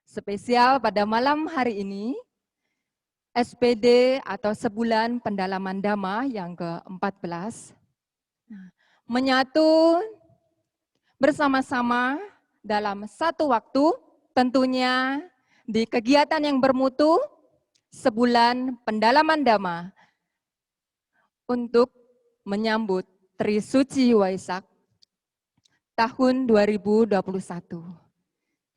Spesial pada malam hari ini, SPD atau Sebulan Pendalaman Dhamma yang ke-14 menyatu bersama-sama dalam satu waktu, tentunya di kegiatan yang bermutu Sebulan Pendalaman Dhamma untuk menyambut Trisuci Waisak tahun 2021.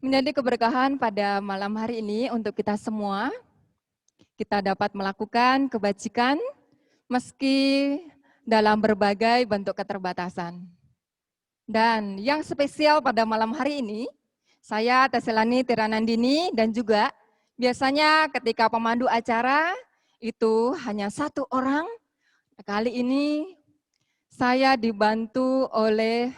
Menjadi keberkahan pada malam hari ini untuk kita semua. Kita dapat melakukan kebajikan meski dalam berbagai bentuk keterbatasan. Dan yang spesial pada malam hari ini, saya Teselani Tiranandini dan juga biasanya ketika pemandu acara itu hanya satu orang. Kali ini saya dibantu oleh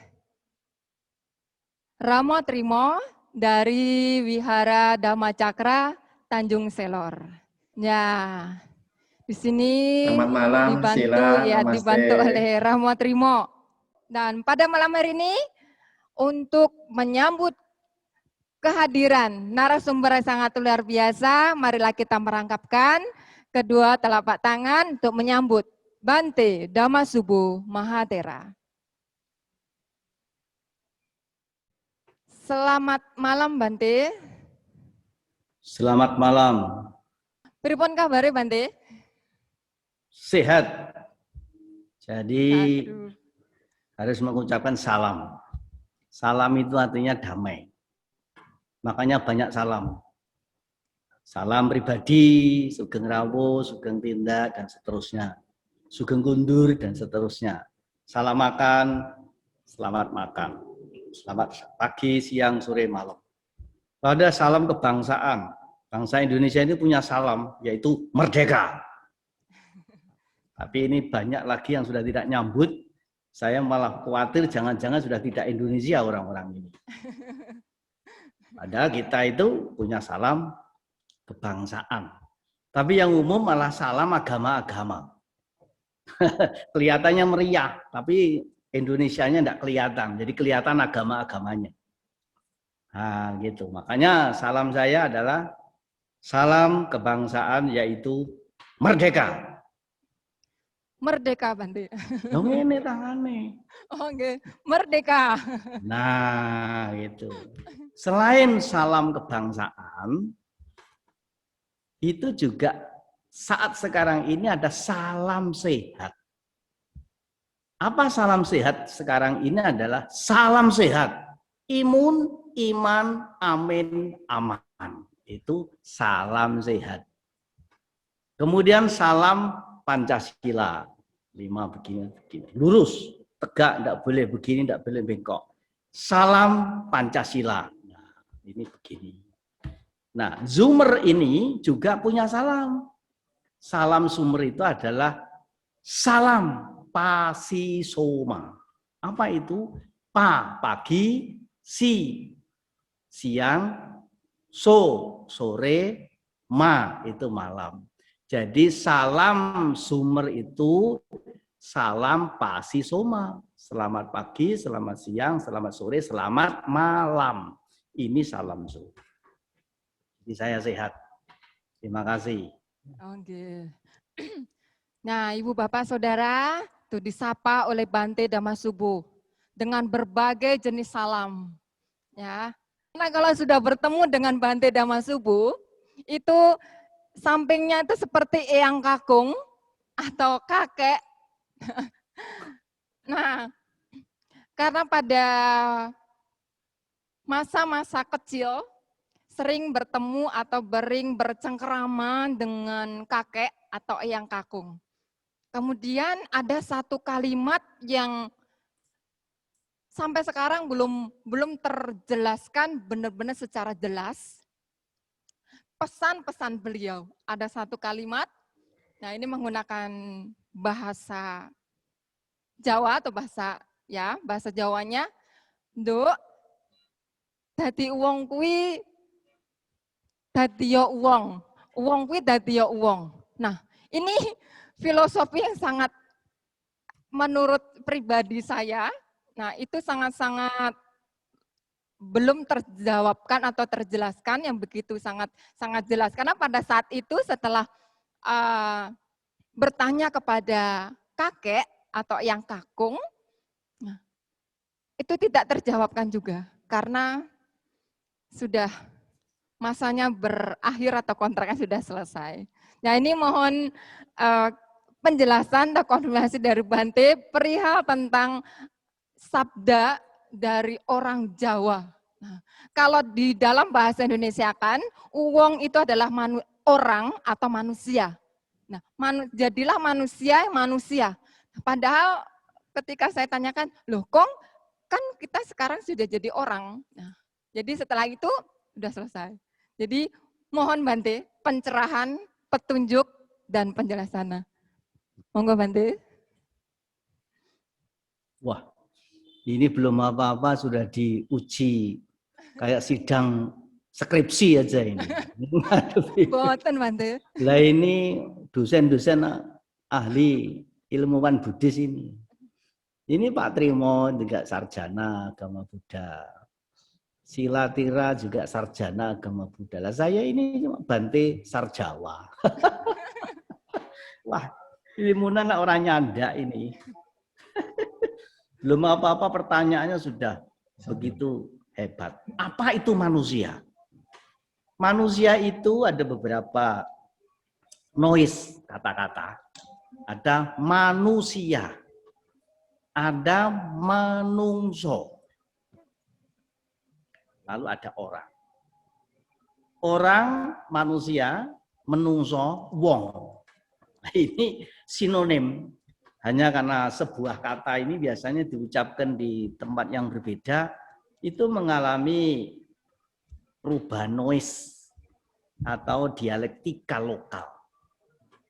Ramo Trimo dari Wihara Dhamma Cakra Tanjung Selor. Ya, di sini Selamat malam, dibantu oleh Ramo Trimo. Dan pada malam hari ini untuk menyambut kehadiran narasumber yang sangat luar biasa, marilah kita merangkapkan kedua telapak tangan untuk menyambut Bante Dhammasubhu Mahatera. Selamat malam Bante. Selamat malam. Pripun kabare Bante? Sehat. Jadi harus mengucapkan salam. Salam itu artinya damai. Makanya banyak salam. Salam pribadi, Sugeng Rawo, Sugeng Tindak, dan seterusnya. Sugeng Kundur, dan seterusnya. Salam makan, selamat makan. Selamat pagi, siang, sore, malam. Ada salam kebangsaan. Bangsa Indonesia ini punya salam, yaitu merdeka. Tapi ini banyak lagi yang sudah tidak nyambut. Saya malah khawatir jangan-jangan sudah tidak Indonesia orang-orang ini. Padahal kita itu punya salam kebangsaan. Tapi yang umum malah salam agama-agama. Kelihatannya meriah, tapi Indonesianya tidak kelihatan. Jadi kelihatan agama-agamanya. Nah, gitu. Makanya salam saya adalah salam kebangsaan, yaitu merdeka. Merdeka Bante. Dong ini tangannya. Oh, okay. Merdeka. Nah, gitu. Selain salam kebangsaan, itu juga saat sekarang ini ada salam sehat. Apa salam sehat sekarang ini adalah salam sehat. Imun, iman, amin, aman. Itu salam sehat. Kemudian salam Pancasila. 5 begini, begini. Lurus, tegak, tidak boleh begini, tidak boleh bengkok. Salam Pancasila. Nah, ini begini. Nah, Zoomer ini juga punya salam. Salam Sumer itu adalah salam Pasisoma. Apa itu? Pa, pagi, si, siang, so, sore, ma, itu malam. Jadi salam Sumer itu salam Pasisoma. Selamat pagi, selamat siang, selamat sore, selamat malam. Ini salam Sumer. Jadi saya sehat. Terima kasih. Oke. Nah, Ibu Bapak Saudara, itu disapa oleh Bante Dhammasubhu dengan berbagai jenis salam. Ya. Nah, kalau sudah bertemu dengan Bante Dhammasubhu, itu sampingnya itu seperti eyang kakung atau kakek. Nah, karena pada masa-masa kecil sering bertemu atau bercengkerama dengan kakek atau eyang kakung. Kemudian ada satu kalimat yang sampai sekarang belum terjelaskan benar-benar secara jelas. Pesan-pesan beliau, ada satu kalimat, nah ini menggunakan bahasa Jawa atau bahasa Jawanya, Nduk, dadi wong kuwi dadiya uwong. Uwong kuwi dadiya uwong. Nah, ini filosofi yang sangat menurut pribadi saya, nah itu sangat-sangat belum terjawabkan atau terjelaskan yang begitu sangat jelas. Karena pada saat itu setelah bertanya kepada kakek atau yang kakung, nah, itu tidak terjawabkan juga karena sudah masanya berakhir atau kontraknya sudah selesai. Nah ini mohon penjelasan atau konfirmasi dari Bante perihal tentang sabda dari orang Jawa. Nah, kalau di dalam bahasa Indonesia kan, uwong itu adalah orang atau manusia. Nah, jadilah manusia. Padahal ketika saya tanyakan, loh kok kan kita sekarang sudah jadi orang. Nah, jadi setelah itu sudah selesai. Jadi mohon Bante pencerahan, petunjuk, dan penjelasannya. Monggo Bante. Wah, ini belum apa-apa sudah diuji kayak sidang skripsi aja ini. Boten Bante. Lah ini dosen-dosen ahli ilmuwan Buddhis ini. Ini Pak Trimo juga sarjana agama Buddha. Sila Tira juga sarjana agama Buddha. Lah saya ini cuma Bante Sarjawa. Wah, ilmunan orang nyanda ini. Belum apa-apa pertanyaannya sudah begitu hebat. Apa itu manusia? Manusia itu ada beberapa noise kata-kata. Ada manusia. Ada manungso. Lalu ada orang. Orang, manusia, menungso, wong. Ini sinonim. Hanya karena sebuah kata ini biasanya diucapkan di tempat yang berbeda, itu mengalami perubahan noise atau dialektika lokal.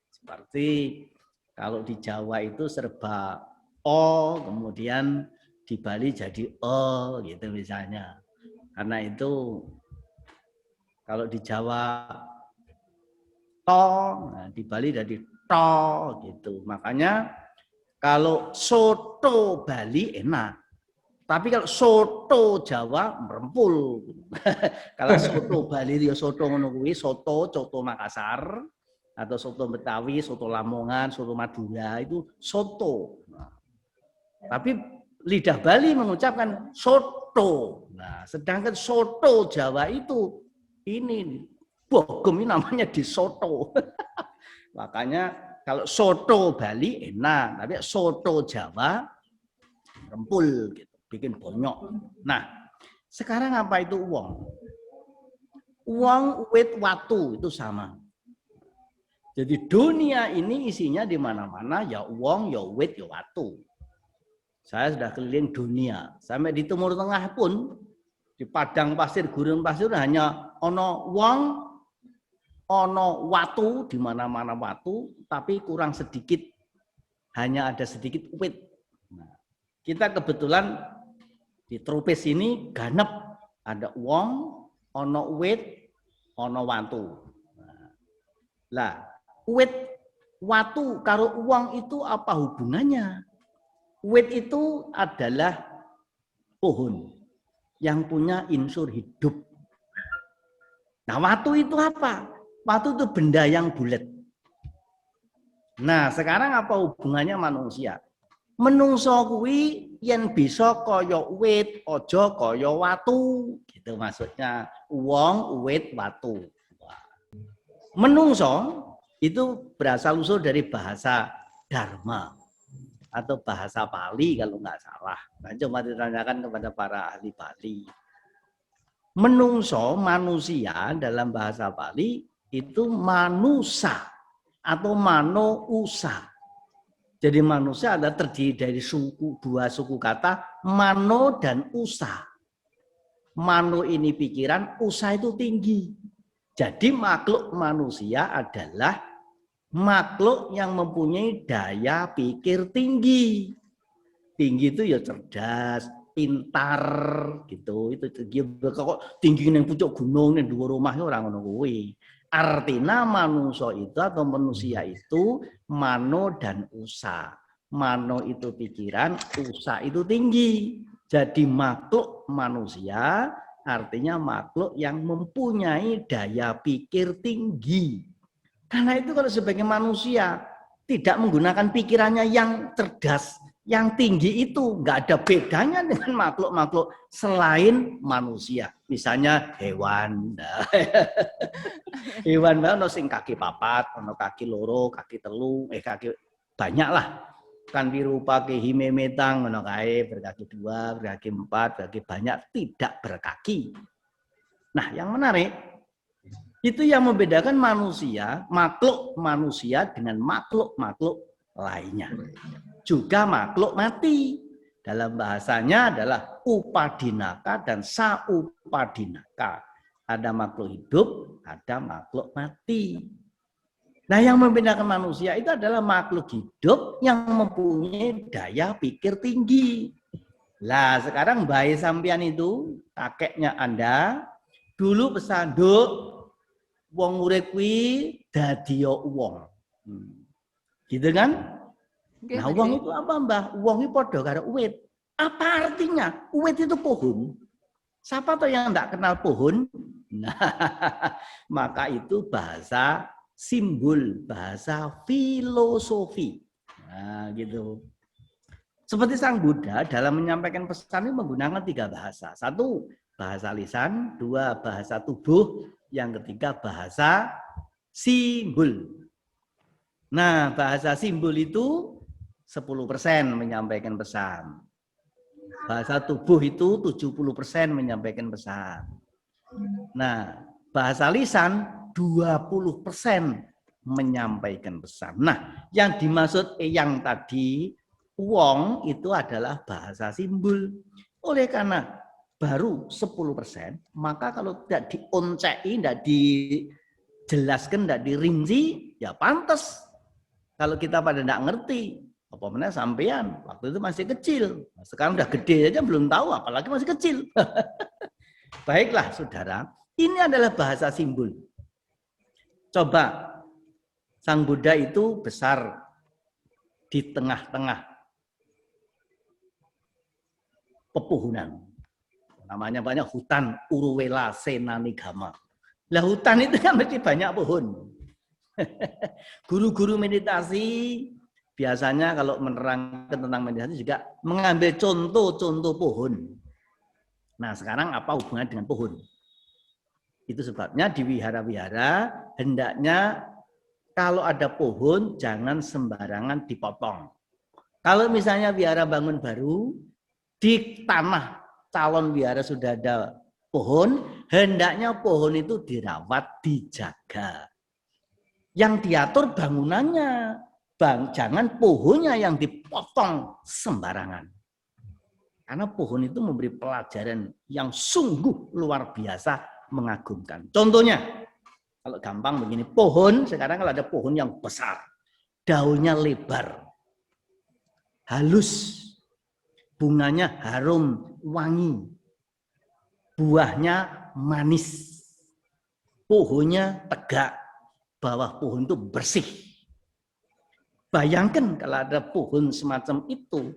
Seperti kalau di Jawa itu serba o, kemudian di Bali jadi o, gitu misalnya. Karena itu kalau di Jawa to, nah di Bali jadi to, gitu. Makanya kalau soto Bali enak, tapi kalau soto Jawa merempul. Kalau soto Bali dia soto ngono kuwi, soto Makassar atau soto Betawi, soto Lamongan, soto Madura itu soto. Nah, tapi lidah Bali mengucapkan soto. Nah, sedangkan soto Jawa itu ini bogem ini namanya di soto. Makanya kalau soto Bali enak, tapi soto Jawa rempul gitu, bikin bonyok. Nah, sekarang apa itu uang? Uang, wit, watu itu sama. Jadi dunia ini isinya di mana-mana ya uang, ya wit, ya watu. Saya sudah keliling dunia, sampai di Timur Tengah pun di padang pasir, gurun pasir hanya ono uang, ono watu, di mana-mana watu, tapi kurang sedikit, hanya ada sedikit wit. Nah, kita kebetulan di tropis ini ganep, ada uang, ono wit, ono watu. Lah, wit, watu, karo uang itu apa hubungannya? Wit itu adalah pohon yang punya unsur hidup. Nah, watu itu apa? Watu itu benda yang bulat. Nah, sekarang apa hubungannya manusia? Menungso kuwi yen bisa kaya wit, aja kaya watu. Gitu maksudnya. Wong, wit, watu. Menungso itu berasal usul dari bahasa Dharma atau bahasa Pali kalau nggak salah. Nah, coba ditanyakan kepada para ahli Pali. Menungso, manusia dalam bahasa Pali itu manusa atau manousa. Jadi manusia adalah terdiri dari dua suku kata mano dan usa. Mano ini pikiran, usa itu tinggi. Jadi makhluk manusia adalah makhluk yang mempunyai daya pikir tinggi. Tinggi itu ya cerdas, pintar gitu. Itu kok tinggi ning pucuk gunung ning dhuwur omah ora ngono kuwi. Artinya manusia itu atau manusia itu mano dan usa. Mano itu pikiran, usa itu tinggi. Jadi makhluk manusia artinya makhluk yang mempunyai daya pikir tinggi. Karena itu kalau sebagai manusia tidak menggunakan pikirannya yang cerdas, yang tinggi itu nggak ada bedanya dengan makhluk-makhluk selain manusia. Misalnya hewan. Hewan ono sing kaki papat, ono kaki loro, kaki telu, kaki banyak lah. Kan virupa ke himemetang, ono kae berkaki 2, berkaki 4, berkaki banyak, tidak berkaki. Nah, yang menarik itu yang membedakan manusia, makhluk manusia dengan makhluk-makhluk lainnya. Juga makhluk mati. Dalam bahasanya adalah upadinaka dan saupadinaka. Ada makhluk hidup, ada makhluk mati. Nah, yang membedakan manusia itu adalah makhluk hidup yang mempunyai daya pikir tinggi. Lah, sekarang bayi sampean itu, kakeknya Anda, dulu pesanduk, wong urip kuwi dadi wong. Gitu kan? Nggih, Nah, Pak wong Dede. itu apa, Mbah? Wong itu padha karo uwit. Apa artinya? Uwit itu pohon. Siapa tuh yang enggak kenal pohon? Nah, maka itu bahasa simbol, bahasa filosofi. Nah, gitu. Seperti Sang Buddha dalam menyampaikan pesan ini menggunakan 3 bahasa. 1, bahasa lisan, 2, bahasa tubuh, yang ketiga bahasa simbol. Nah, bahasa simbol itu 10% menyampaikan pesan. Bahasa tubuh itu 70% menyampaikan pesan. Nah, bahasa lisan 20% menyampaikan pesan. Nah, yang dimaksud yang tadi wong itu adalah bahasa simbol. Oleh karena baru 10%, maka kalau tidak dioncei, tidak dijelaskan, tidak dirinci, ya pantas. Kalau kita pada tidak ngerti, apa mana sampean waktu itu masih kecil, sekarang udah gede aja belum tahu, apalagi masih kecil. Baiklah, saudara, ini adalah bahasa simbol. Coba, Sang Buddha itu besar di tengah-tengah pepohonan. Namanya banyak hutan Uruwela Senanigama. Lah hutan itu kan mesti banyak pohon. Guru-guru meditasi biasanya kalau menerangkan tentang meditasi juga mengambil contoh-contoh pohon. Nah, sekarang apa hubungannya dengan pohon? Itu sebabnya di wihara-wihara hendaknya kalau ada pohon jangan sembarangan dipotong. Kalau misalnya wihara bangun baru, di tanah calon wihara sudah ada pohon, hendaknya pohon itu dirawat, dijaga. Yang diatur bangunannya, jangan pohonnya yang dipotong sembarangan. Karena pohon itu memberi pelajaran yang sungguh luar biasa mengagumkan. Contohnya, kalau gampang begini, pohon sekarang kalau ada pohon yang besar, daunnya lebar, halus, bunganya harum, wangi, buahnya manis, pohonnya tegak, bawah pohon itu bersih. Bayangkan kalau ada pohon semacam itu,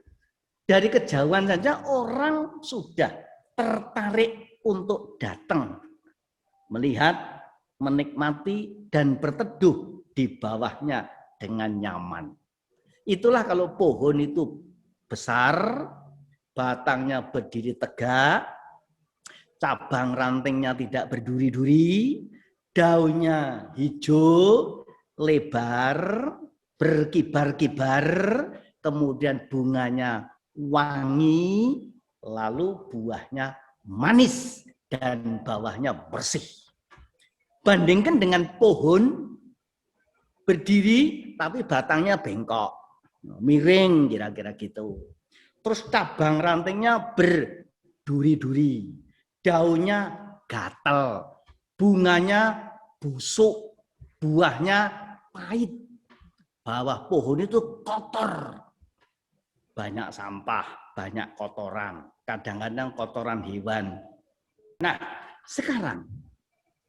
dari kejauhan saja orang sudah tertarik untuk datang, melihat, menikmati, dan berteduh di bawahnya dengan nyaman. Itulah kalau pohon itu besar, batangnya berdiri tegak, cabang rantingnya tidak berduri-duri, daunnya hijau, lebar, berkibar-kibar, kemudian bunganya wangi, lalu buahnya manis dan bawahnya bersih. Bandingkan dengan pohon berdiri tapi batangnya bengkok, miring kira-kira gitu. Terus cabang rantingnya berduri-duri, daunnya gatel, bunganya busuk, buahnya pahit, bawah pohon itu kotor, banyak sampah, banyak kotoran, kadang-kadang kotoran hewan. Nah, sekarang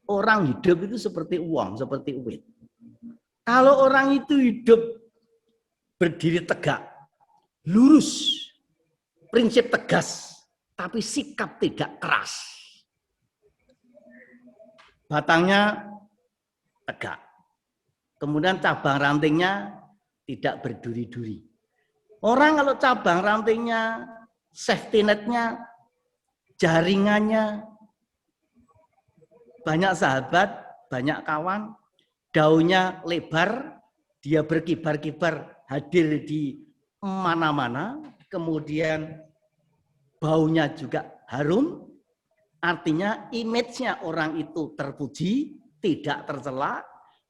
orang hidup itu seperti uang, seperti uang. Kalau orang itu hidup berdiri tegak, lurus, prinsip tegas, tapi sikap tidak keras. Batangnya tegak. Kemudian cabang rantingnya tidak berduri-duri. Orang kalau cabang rantingnya, safety netnya, jaringannya, banyak sahabat, banyak kawan, daunnya lebar, dia berkibar-kibar, hadir di mana-mana, kemudian baunya juga harum, artinya image-nya orang itu terpuji, tidak tercela,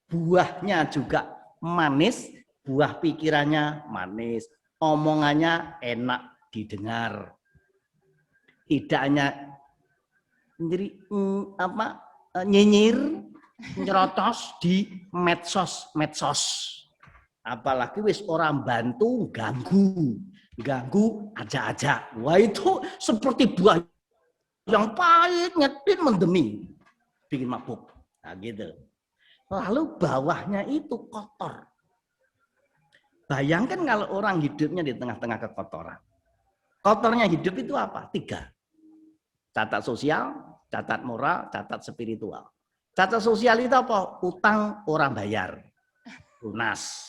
buahnya juga manis, buah pikirannya manis, omongannya enak didengar. Tidak hanya nyinyir, nyerotos di medsos. Apalagi wis orang bantu ganggu aja. Wah itu seperti buah yang pahit, nyetin, mendemi, bikin mabuk. Nah gitu. Lalu bawahnya itu kotor. Bayangkan kalau orang hidupnya di tengah-tengah kekotoran. Kotornya hidup itu apa? 3. Catat sosial, catat moral, catat spiritual. Catat sosial itu apa? Utang orang bayar. Lunas.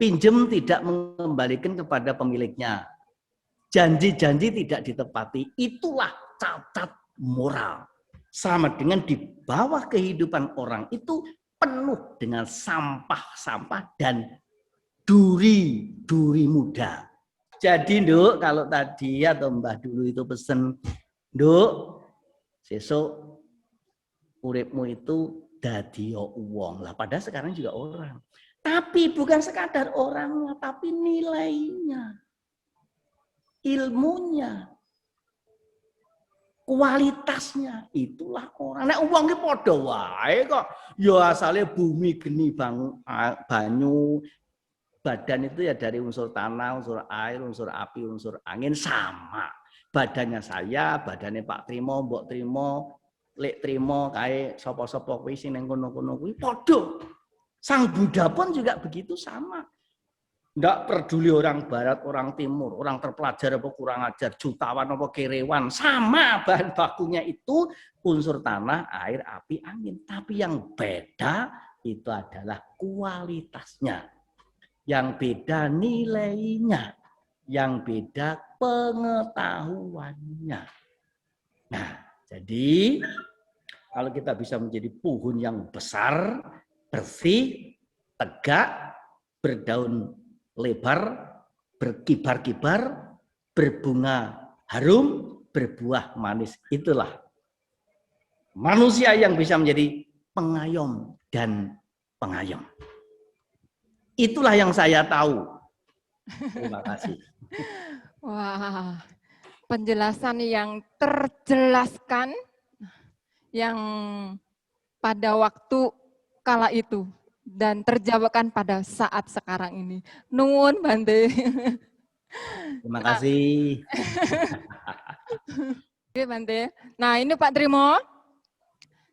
Pinjem tidak mengembalikan kepada pemiliknya. Janji-janji tidak ditepati. Itulah cacat moral. Sama dengan di bawah kehidupan orang itu penuh dengan sampah-sampah dan duri muda. Jadi Nduk, kalau tadi atau Mbah dulu itu pesen, Nduk, sesuk uripmu itu dadi uang. Lah padahal sekarang juga orang. Tapi bukan sekadar orangnya, tapi nilainya, ilmunya, kualitasnya, itulah orang. Nek uang ki padha wae kok. Ya asale bumi geni banyu, badan itu ya dari unsur tanah, unsur air, unsur api, unsur angin sama. Badannya saya, badannya Pak Trimo, Mbok Trimo, Lek Trimo, kae sapa-sapa kuwi sing ning kono-kono kuwi padha. Sang Buddha pun juga begitu sama. Enggak peduli orang barat, orang timur, orang terpelajar apa kurang ajar, jutawan apa kerewan, sama bahan bakunya itu unsur tanah, air, api, angin. Tapi yang beda itu adalah kualitasnya. Yang beda nilainya, yang beda pengetahuannya. Nah, jadi kalau kita bisa menjadi pohon yang besar, bersih, tegak, berdaun lebar, berkibar-kibar, berbunga harum, berbuah manis. Itulah manusia yang bisa menjadi pengayom dan pengayom. Itulah yang saya tahu. Terima kasih. Wah, penjelasan yang terjelaskan yang pada waktu kala itu dan terjawabkan pada saat sekarang ini. Nuwun Bante. Terima kasih. Oke Bante. Nah ini Pak Trimo,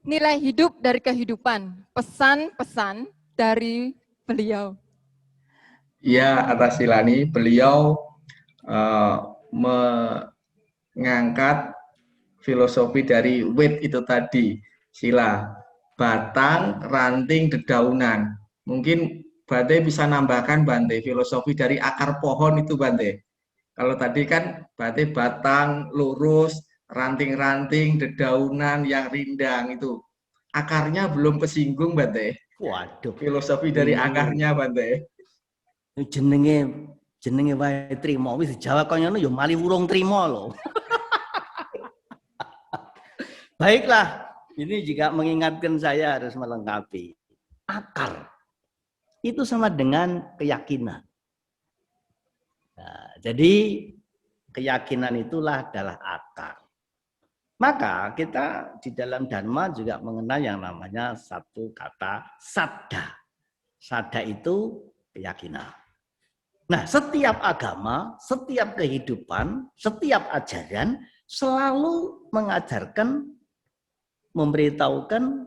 nilai hidup dari kehidupan, pesan-pesan dari beliau. Ya, atas Silani, beliau mengangkat filosofi dari wit itu tadi, sila, batang, ranting, dedaunan. Mungkin Bante bisa nambahkan Bante, filosofi dari akar pohon itu Bante. Kalau tadi kan Bante batang, lurus, ranting-ranting, dedaunan yang rindang itu. Akarnya belum kesinggung Bante. Waduh. Filosofi dari akarnya Bante. Jenenge wae trimo wis Jawa kono ya mali urung trimo lho. Baiklah, ini juga mengingatkan saya harus melengkapi. Akar itu sama dengan keyakinan. Nah, jadi keyakinan itulah adalah akar. Maka kita di dalam Dharma juga mengenal yang namanya satu kata saddha. Saddha itu keyakinan. Nah, setiap agama, setiap kehidupan, setiap ajaran selalu mengajarkan, memberitahukan,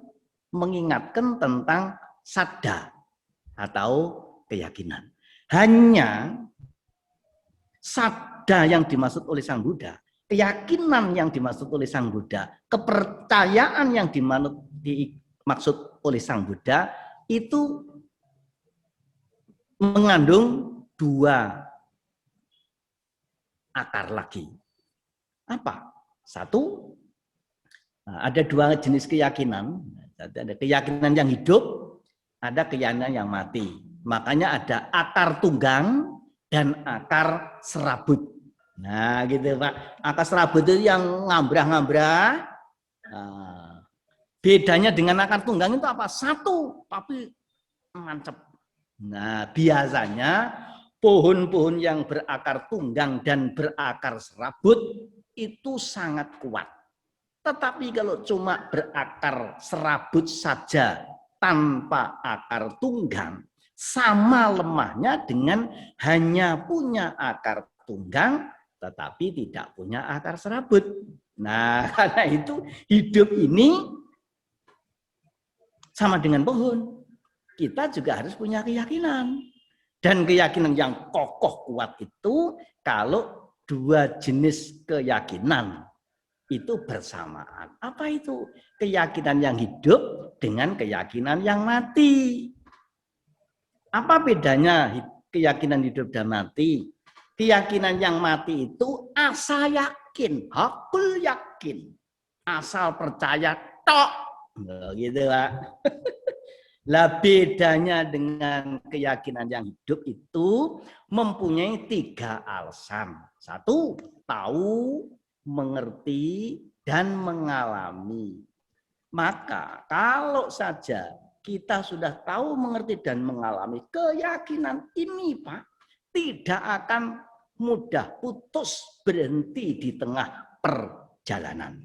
mengingatkan tentang sadda atau keyakinan. Hanya sadda yang dimaksud oleh Sang Buddha, keyakinan yang dimaksud oleh Sang Buddha, kepercayaan yang dimaksud oleh Sang Buddha itu mengandung dua akar lagi. Apa? Satu, ada dua jenis keyakinan. Ada keyakinan yang hidup, ada keyakinan yang mati. Makanya ada akar tunggang dan akar serabut. Nah gitu Pak. Akar serabut itu yang ngambrah-ngambrah. Nah, bedanya dengan akar tunggang itu apa? Satu, tapi mancep. Nah, biasanya pohon-pohon yang berakar tunggang dan berakar serabut itu sangat kuat. Tetapi kalau cuma berakar serabut saja tanpa akar tunggang, sama lemahnya dengan hanya punya akar tunggang tetapi tidak punya akar serabut. Nah, karena itu hidup ini sama dengan pohon. Kita juga harus punya keyakinan. Dan keyakinan yang kokoh kuat itu kalau dua jenis keyakinan itu bersamaan. Apa itu? Keyakinan yang hidup dengan keyakinan yang mati. Apa bedanya keyakinan hidup dan mati? Keyakinan yang mati itu asal yakin, hakul yakin. Asal percaya tok. Gitu Pak. Lah bedanya dengan keyakinan yang hidup itu mempunyai tiga alasan. Satu, tahu, mengerti, dan mengalami. Maka kalau saja kita sudah tahu, mengerti, dan mengalami keyakinan ini Pak, tidak akan mudah putus berhenti di tengah perjalanan.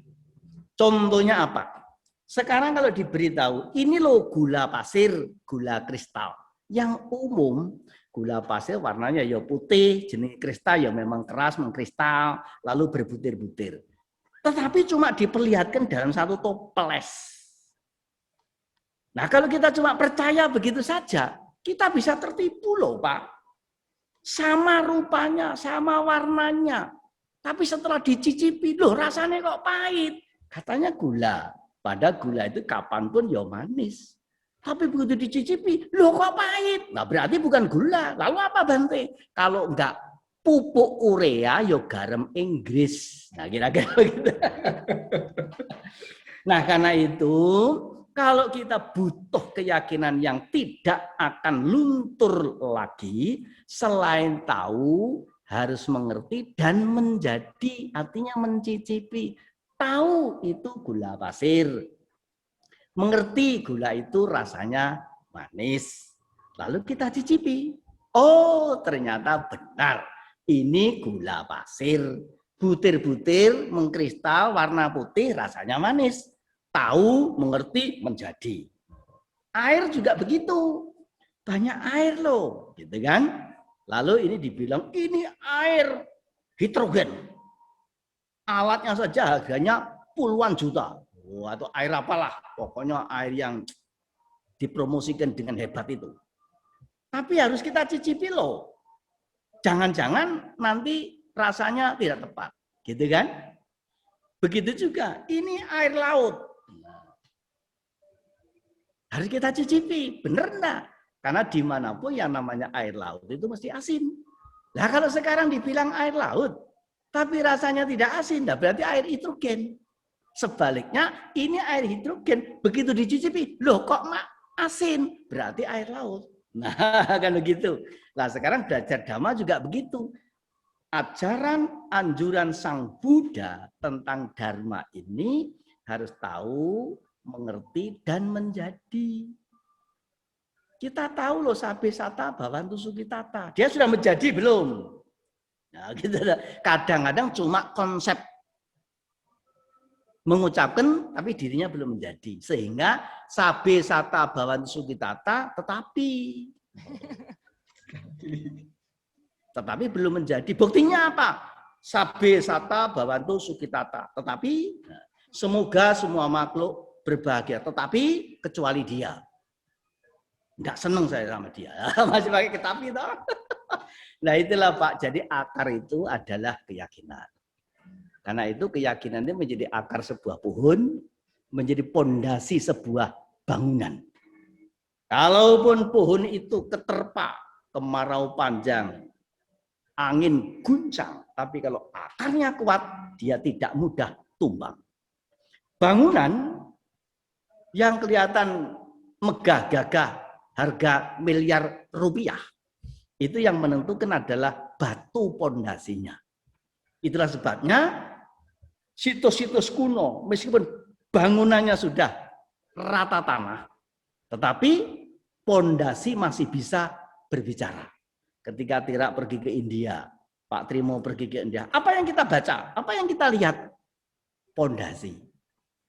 Contohnya apa? Sekarang kalau diberitahu, ini loh gula pasir, gula kristal. Yang umum, gula pasir warnanya ya putih, jenis kristal ya memang keras, mengkristal, lalu berbutir-butir. Tetapi cuma diperlihatkan dalam satu toples. Nah kalau kita cuma percaya begitu saja, kita bisa tertipu loh Pak. Sama rupanya, sama warnanya. Tapi setelah dicicipi, loh rasanya kok pahit. Katanya gula. Padahal gula itu kapanpun ya manis. Tapi begitu dicicipi, loh kok pahit. Nah berarti bukan gula. Lalu apa Bante? Kalau enggak pupuk urea, ya garam Inggris. Nah kira-kira begitu. Nah karena itu, kalau kita butuh keyakinan yang tidak akan luntur lagi, selain tahu, harus mengerti dan menjadi, artinya mencicipi. Tahu itu gula pasir. Mengerti gula itu rasanya manis. Lalu kita cicipi. Oh ternyata benar. Ini gula pasir. Butir-butir, mengkristal, warna putih, rasanya manis. Tahu, mengerti, menjadi. Air juga begitu. Banyak air loh. Gitu kan. Lalu ini dibilang ini air hidrogen. Alatnya saja harganya puluhan juta. Atau air apalah. Pokoknya air yang dipromosikan dengan hebat itu. Tapi harus kita cicipi loh. Jangan-jangan nanti rasanya tidak tepat. Gitu kan? Begitu juga. Ini air laut. Harus kita cicipi. Bener enggak? Karena dimanapun yang namanya air laut itu mesti asin. Nah kalau sekarang dibilang air laut, tapi rasanya tidak asin, nah berarti air hidrogen. Sebaliknya, ini air hidrogen, begitu dicicipi, loh kok asin, berarti air laut. Nah, kan begitu. Nah, sekarang belajar Dhamma juga begitu. Ajaran anjuran Sang Buddha tentang Dharma ini harus tahu, mengerti, dan menjadi. Kita tahu loh, Sabe Sata Bhavantu Sukhitata. Dia sudah menjadi belum? Nah, gitu. Kadang-kadang cuma konsep mengucapkan tapi dirinya belum menjadi. Sehingga Sabe Sata Bhavantu Sukhitata tetapi tetapi belum menjadi. Buktinya apa? Sabe sata bawantu sukitata. Tetapi semoga semua makhluk berbahagia. Tetapi kecuali dia. Enggak seneng saya sama dia. Masih pakai tetapi toh. Nah itulah Pak. Jadi akar itu adalah keyakinan. Karena itu keyakinan itu menjadi akar sebuah pohon, menjadi pondasi sebuah bangunan. Kalaupun pohon itu keterpa, kemarau panjang, angin guncang, tapi kalau akarnya kuat, dia tidak mudah tumbang. Bangunan yang kelihatan megah gagah, harga miliar rupiah, itu yang menentukan adalah batu pondasinya. Itulah sebabnya situs-situs kuno, meskipun bangunannya sudah rata tanah, tetapi pondasi masih bisa berbicara. Ketika Tirak pergi ke India, Pak Trimo pergi ke India, apa yang kita baca? Apa yang kita lihat? Pondasi.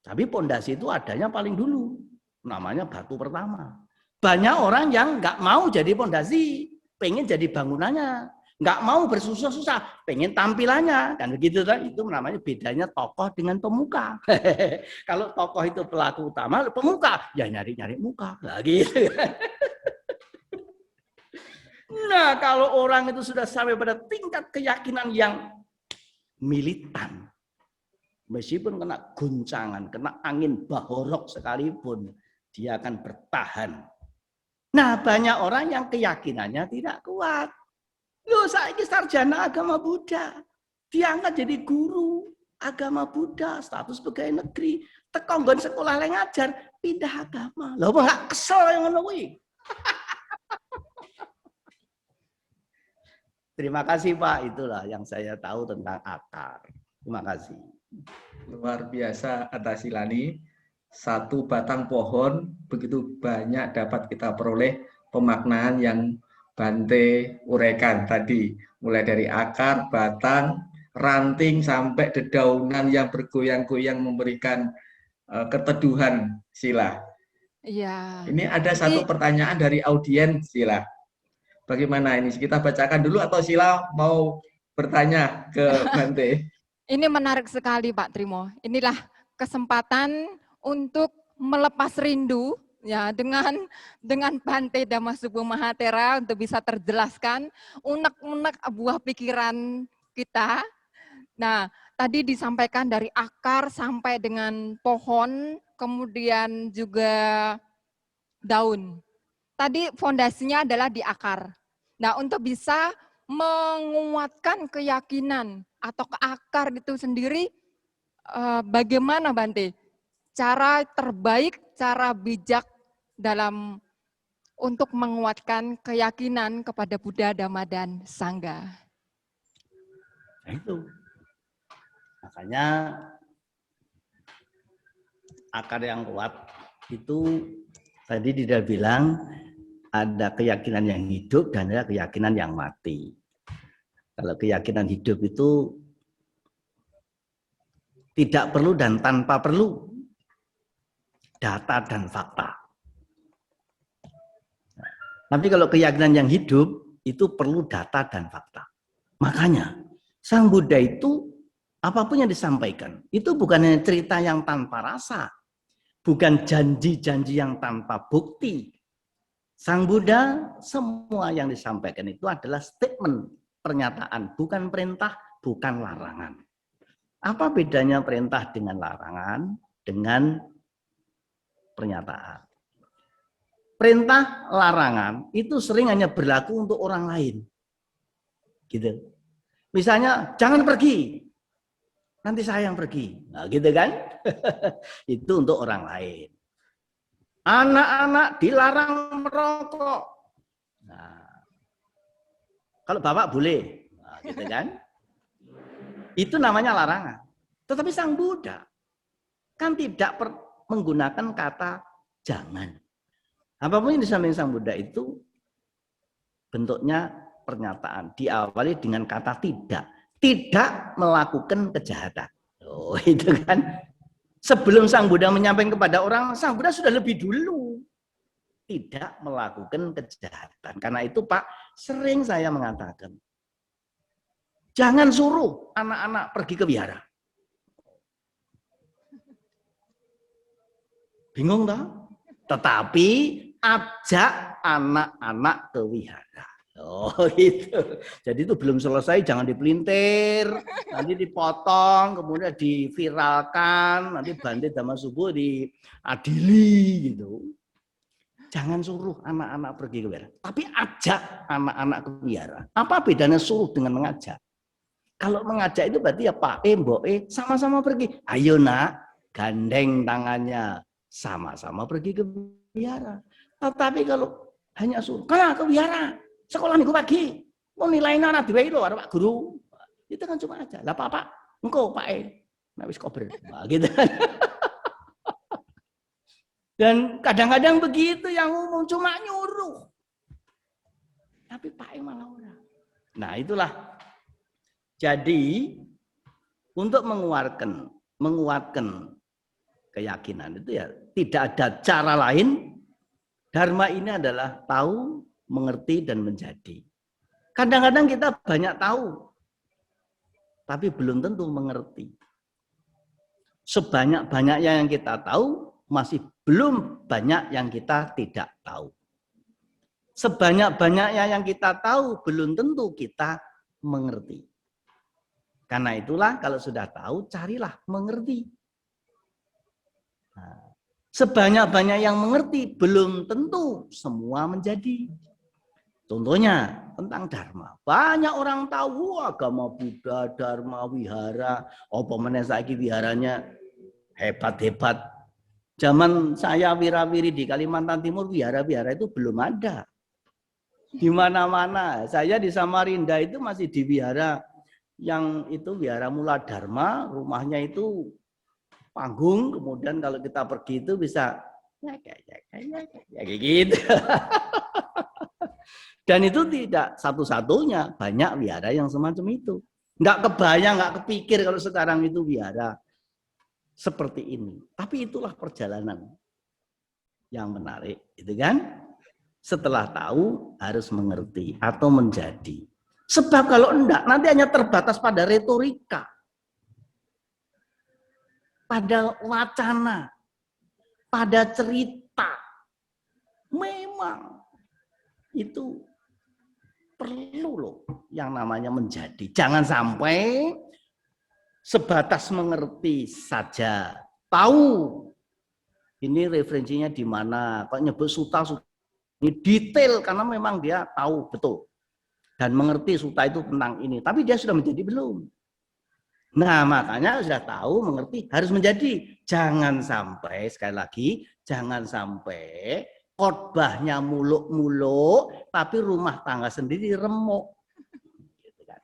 Tapi pondasi itu adanya paling dulu, namanya batu pertama. Banyak orang yang nggak mau jadi pondasi, pengen jadi bangunannya. Nggak mau bersusah-susah, pengen tampilannya, kan begitu kan? Itu namanya bedanya tokoh dengan pemuka. Kalau tokoh itu pelaku utama, pemuka ya nyari-nyari muka, nah, gitu. Nah, kalau orang itu sudah sampai pada tingkat keyakinan yang militan, meskipun kena guncangan, kena angin bahorok sekalipun, dia akan bertahan. Nah, banyak orang yang keyakinannya tidak kuat. Loh, saya ini sarjana agama Buddha. Diangkat jadi guru agama Buddha, status pegawai negeri. Tekonggon sekolah yang ngajar, pindah agama. Loh, nggak kesel yang ngono kuwi. Terima kasih Pak, itulah yang saya tahu tentang akar. Terima kasih. Luar biasa atas Silani. Satu batang pohon begitu banyak dapat kita peroleh pemaknaan yang Bante uraikan tadi, mulai dari akar, batang, ranting sampai dedaunan yang bergoyang-goyang memberikan keteduhan, Sila. Iya. Ini ada satu pertanyaan dari audiens, Sila. Bagaimana ini? Kita bacakan dulu atau Sila mau bertanya ke Bante? Ini menarik sekali Pak Trimo. Inilah kesempatan untuk melepas rindu ya dengan Bante Dhammasubhu Mahatera untuk bisa terjelaskan unek-unek buah pikiran kita. Nah, tadi disampaikan dari akar sampai dengan pohon, kemudian juga daun. Tadi fondasinya adalah di akar. Nah, untuk bisa menguatkan keyakinan atau ke akar itu sendiri, bagaimana Bante? Cara terbaik, cara bijak dalam untuk menguatkan keyakinan kepada Buddha, Dhamma, dan Sangha. Nah, itu. Makanya akar yang kuat itu tadi dia bilang ada keyakinan yang hidup dan ada keyakinan yang mati. Kalau keyakinan hidup itu tidak perlu dan tanpa perlu data dan fakta. Tapi kalau keyakinan yang hidup itu perlu data dan fakta. Makanya Sang Buddha itu apapun yang disampaikan itu bukan hanya cerita yang tanpa rasa, bukan janji-janji yang tanpa bukti. Sang Buddha semua yang disampaikan itu adalah statement, pernyataan, bukan perintah, bukan larangan. Apa bedanya perintah dengan larangan dengan pernyataan? Perintah larangan itu sering hanya berlaku untuk orang lain. Gitu. Misalnya, jangan pergi. Nanti saya yang pergi. Nah, gitu kan? Itu untuk orang lain. Anak-anak dilarang merokok. Nah, kalau bapak boleh. Nah, gitu kan? Itu namanya larangan. Tetapi Sang Buddha kan tidak menggunakan kata jangan. Apapun yang disampaikan Sang Buddha itu bentuknya pernyataan. Diawali dengan kata tidak. Tidak melakukan kejahatan. Oh, itu kan. Sebelum Sang Buddha menyampaikan kepada orang, Sang Buddha sudah lebih dulu. Tidak melakukan kejahatan. Karena itu Pak, sering saya mengatakan. Jangan suruh anak-anak pergi ke wihara. Bingung tak? Tetapi ajak anak-anak ke wihara. Oh gitu. Jadi itu belum selesai, jangan dipelintir, nanti dipotong, kemudian diviralkan, nanti Bante Dhamma Subuh diadili gitu. Jangan suruh anak-anak pergi ke wihara, tapi ajak anak-anak ke wihara. Apa bedanya suruh dengan mengajak? Kalau mengajak itu berarti ya Pak Mbok sama-sama pergi. Ayo nak, gandeng tangannya, sama-sama pergi ke wihara. Tetapi kalau hanya suruh, "Kana ke wihara, sekolah minggu pagi, mau nilainya anak diwai lo, ada Pak Guru." Itu kan cuma aja. Lah Pak, engkau Pak nah wis kober. Nah, gitu. Dan kadang-kadang begitu yang ngomong cuma nyuruh. Tapi Pak malah orang. Nah, itulah. Jadi untuk menguatkan keyakinan itu ya tidak ada cara lain. Dharma ini adalah tahu, mengerti, dan menjadi. Kadang-kadang kita banyak tahu, tapi belum tentu mengerti. Sebanyak-banyaknya yang kita tahu, masih belum banyak yang kita tidak tahu. Sebanyak-banyaknya yang kita tahu, belum tentu kita mengerti. Karena itulah kalau sudah tahu, carilah mengerti. Nah, sebanyak-banyak yang mengerti, belum tentu semua menjadi. Contohnya tentang Dharma. Banyak orang tahu agama Buddha, Dharma, wihara. Apa meneh saiki wiharanya hebat-hebat. Zaman saya wirawiri di Kalimantan Timur, wihara-wihara itu belum ada. Di mana-mana. Saya di Samarinda itu masih di wihara yang itu wihara Mula Dharma, rumahnya itu panggung, kemudian kalau kita pergi itu bisa ya kayak gitu. Dan itu tidak satu-satunya, banyak wihara yang semacam itu. Nggak kebayang, nggak kepikir kalau sekarang itu wihara seperti ini. Tapi itulah perjalanan yang menarik, itu kan? Setelah tahu harus mengerti atau menjadi. Sebab kalau enggak, nanti hanya terbatas pada retorika, pada wacana, pada cerita. Memang itu perlu loh yang namanya menjadi. Jangan sampai sebatas mengerti saja. Tahu ini referensinya di mana. Kok nyebut suta ini detail karena memang dia tahu betul dan mengerti suta itu tentang ini. Tapi dia sudah menjadi belum? Nah, makanya sudah tahu, mengerti, harus menjadi. Jangan sampai, sekali lagi, jangan sampai khotbahnya muluk-muluk, tapi rumah tangga sendiri remuk. Gitu kan.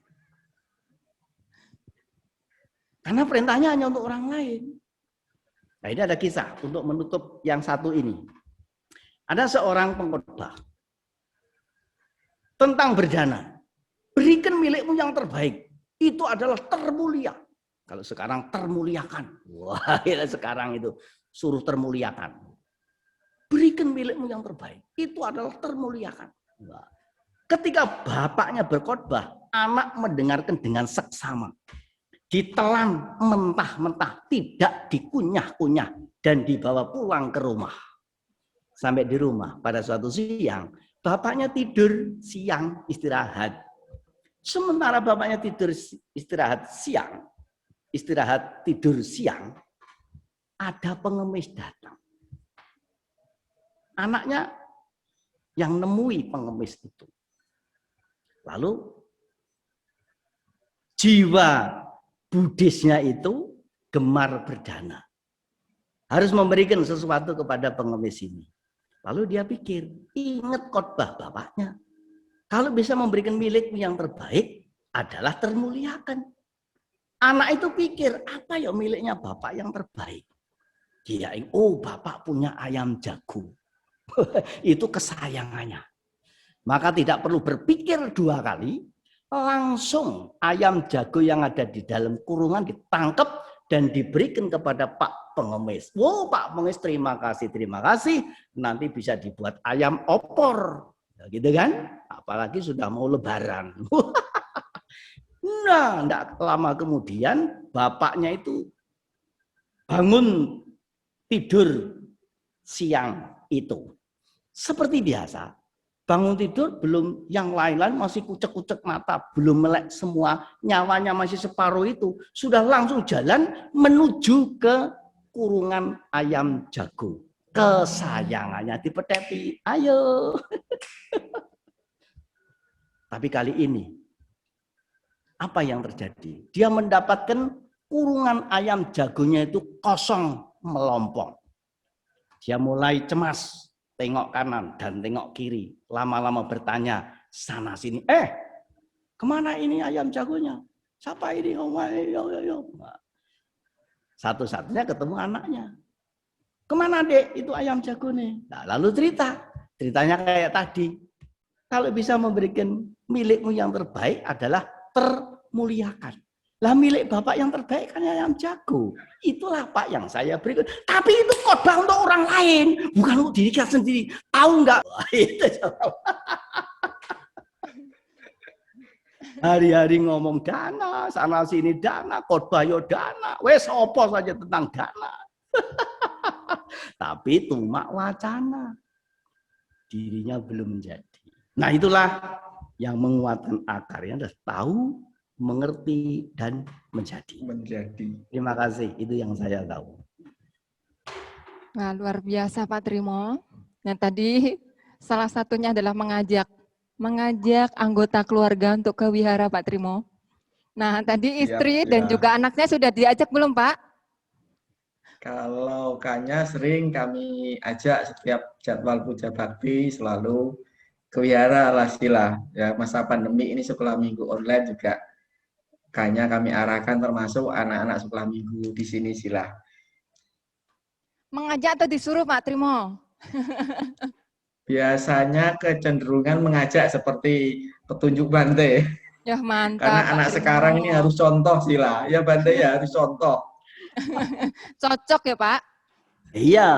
Karena perintahnya hanya untuk orang lain. Nah, ini ada kisah untuk menutup yang satu ini. Ada seorang pengkhotbah tentang berdana. Berikan milikmu yang terbaik. Itu adalah termulia. Kalau sekarang termuliakan. Wah, ya sekarang itu suruh termuliakan. Berikan milikmu yang terbaik. Itu adalah termuliakan. Wah. Ketika bapaknya berkhotbah, anak mendengarkan dengan seksama. Ditelan mentah-mentah, tidak dikunyah-kunyah dan dibawa pulang ke rumah. Sampai di rumah pada suatu siang, bapaknya tidur siang istirahat. Sementara bapaknya tidur istirahat tidur siang, ada pengemis datang. Anaknya yang nemui pengemis itu. Lalu jiwa Buddhisnya itu gemar berdana. Harus memberikan sesuatu kepada pengemis ini. Lalu dia pikir, ingat khotbah bapaknya. Kalau bisa memberikan milikmu yang terbaik adalah termuliakan. Anak itu pikir, apa ya miliknya bapak yang terbaik? Dia, oh bapak punya ayam jago. Itu kesayangannya. Maka tidak perlu berpikir dua kali, langsung ayam jago yang ada di dalam kurungan ditangkap dan diberikan kepada Pak Pengemis. Wow, Pak Pengemis terima kasih. Nanti bisa dibuat ayam opor. Gitu kan? Apalagi sudah mau lebaran. Nah, tidak lama kemudian bapaknya itu bangun tidur siang itu. Seperti biasa, bangun tidur belum, yang lain-lain masih kucek-kucek mata, belum melek semua, nyawanya masih separuh itu, sudah langsung jalan menuju ke kurungan ayam jago. Kesayangannya dipetepi, ayo. Tapi kali ini, apa yang terjadi? Dia mendapatkan kurungan ayam jagonya itu kosong melompong. Dia mulai cemas, tengok kanan dan tengok kiri. Lama-lama bertanya, sana sini. Kemana ini ayam jagonya? Siapa ini? Satu-satunya ketemu anaknya. Kemana dek itu ayam jago nih? Nah, lalu ceritanya kayak tadi. Kalau bisa memberikan milikmu yang terbaik adalah termuliakan. Lah milik bapak yang terbaik kan ayam jago. Itulah pak yang saya berikan. Tapi itu khotbah untuk orang lain, bukan untuk diri kita sendiri. Tahu nggak? Itu hari-hari ngomong dana, sana sini dana, khotbah yo dana, wes opo saja tentang dana. Tapi cuma wacana, dirinya belum menjadi. Nah itulah yang menguatkan akarnya adalah tahu, mengerti, dan menjadi. Terima kasih, itu yang saya tahu. Nah, luar biasa Pak Trimo. Nah tadi salah satunya adalah mengajak anggota keluarga untuk ke wihara Pak Trimo. Nah tadi istri dan juga anaknya sudah diajak belum Pak? Kalau Kanya sering kami ajak setiap jadwal puja bakti selalu ke wihara lah Sila. Ya masa pandemi ini sekolah minggu online juga Kanya kami arahkan termasuk anak-anak sekolah minggu di sini Sila. Mengajak atau disuruh Pak Trimo? Biasanya kecenderungan mengajak seperti petunjuk Bante. Ya mantap. Karena Pak anak Trimo. sekarang ini harus contoh Sila. Ya Bante ya harus contoh. Cocok ya Pak? Iya,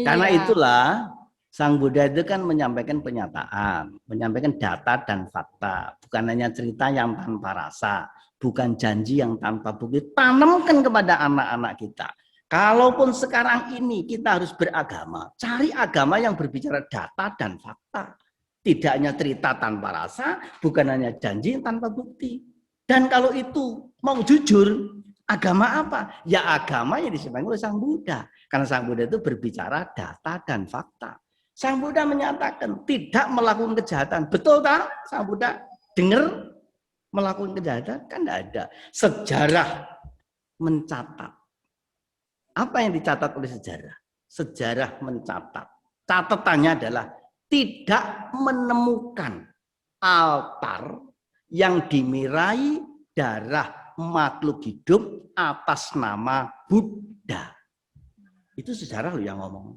karena Iya. itulah Sang Buddha itu kan menyampaikan penyataan, menyampaikan data dan fakta, bukan hanya cerita yang tanpa rasa, bukan janji yang tanpa bukti. Tanamkan kepada anak-anak kita. Kalaupun sekarang ini kita harus beragama, cari agama yang berbicara data dan fakta. Tidak hanya cerita tanpa rasa, bukan hanya janji tanpa bukti. Dan kalau itu mau jujur, agama apa? Ya agama yang disampaikan oleh Sang Buddha. Karena Sang Buddha itu berbicara data dan fakta. Sang Buddha menyatakan tidak melakukan kejahatan. Betul tak? Sang Buddha dengar melakukan kejahatan? Kan tidak ada. Sejarah mencatat. Apa yang dicatat oleh sejarah? Sejarah mencatat. Catatannya adalah tidak menemukan altar yang dimirai darah makhluk hidup atas nama Buddha. Itu sejarah loh yang ngomong.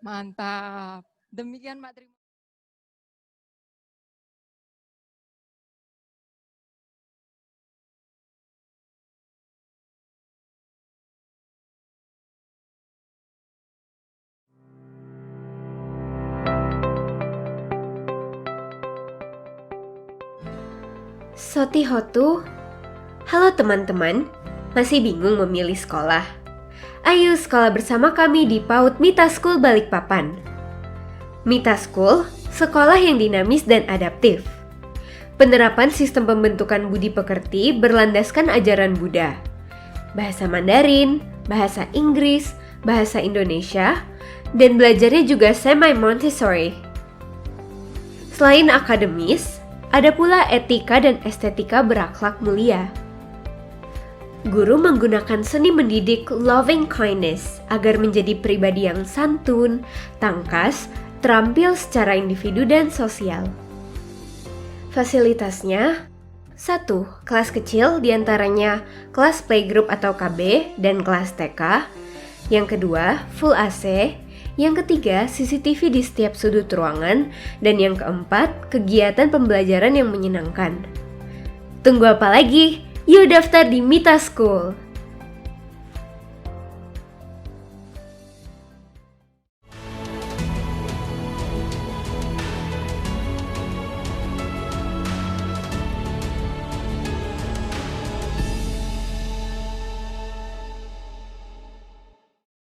Mantap. Demikian Pak Trimo. Sotihotu, halo teman-teman, masih bingung memilih sekolah? Ayo sekolah bersama kami di PAUD Mita School Balikpapan. Mita School, sekolah yang dinamis dan adaptif. Penerapan sistem pembentukan budi pekerti berlandaskan ajaran Buddha. Bahasa Mandarin, bahasa Inggris, bahasa Indonesia, dan belajarnya juga semi-Montessori. Selain akademis, ada pula etika dan estetika berakhlak mulia. Guru menggunakan seni mendidik loving kindness agar menjadi pribadi yang santun, tangkas, terampil secara individu dan sosial. Fasilitasnya 1. Kelas kecil diantaranya kelas playgroup atau KB dan kelas TK. Yang kedua, full AC. Yang ketiga, CCTV di setiap sudut ruangan. Dan yang keempat, kegiatan pembelajaran yang menyenangkan. Tunggu apa lagi? Yuk daftar di Mita School!